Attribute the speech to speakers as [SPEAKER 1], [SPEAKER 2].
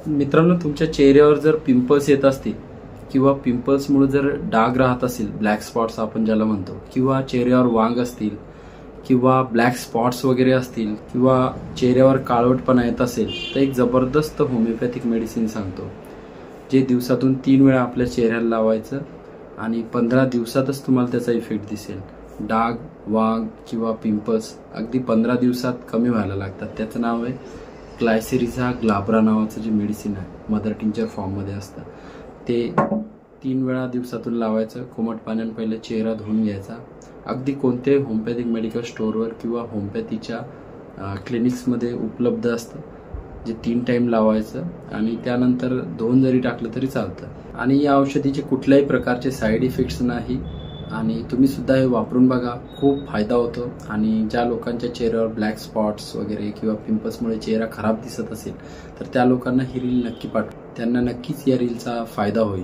[SPEAKER 1] मित्रांनो, तुमच्या चेहऱ्यावर जर पिंपल्स येत असतील किंवा पिंपल्समुळे जर डाग राहत असेल, ब्लॅक स्पॉट्स आपण ज्याला म्हणतो, किंवा चेहऱ्यावर वांग असतील किंवा ब्लॅक स्पॉट्स वगैरे असतील किंवा चेहऱ्यावर काळवटपणा येत असेल, तर एक जबरदस्त होमिओपॅथिक मेडिसिन सांगतो, जे दिवसातून 3 वेळा आपल्या चेहऱ्याला लावायचं आणि 15 दिवसातच तुम्हाला त्याचा इफेक्ट दिसेल. डाग, वांग किंवा पिंपल्स अगदी 15 दिवसात कमी व्हायला लागतात. त्याचं नाव आहे ग्लायसिरिझा ग्लाब्रा नावाचं जे मेडिसिन आहे, मदर टिंचर फॉर्ममध्ये असतं. ते 3 वेळा दिवसातून लावायचं. कोमट पाण्याने पहिले चेहरा धुवून घ्यायचा. अगदी कोणत्याही होमिओपॅथिक मेडिकल स्टोअरवर किंवा होमिओपॅथीच्या क्लिनिक्समध्ये उपलब्ध असतं, जे 3 टाइम लावायचं आणि त्यानंतर धुवून जरी टाकलं तरी चालतं. आणि या औषधीचे कुठल्याही प्रकारचे साईड इफेक्ट्स नाही आणि तुम्ही सुद्धा हे वापरून बघा, खूप फायदा होतो. आणि ज्या लोकांच्या चेहऱ्यावर ब्लॅक स्पॉट्स वगैरे किंवा पिंपल्समुळे चेहरा खराब दिसत असेल तर त्या लोकांना ही रील नक्की पाठवा. त्यांना नक्कीच या रीलचा फायदा होईल.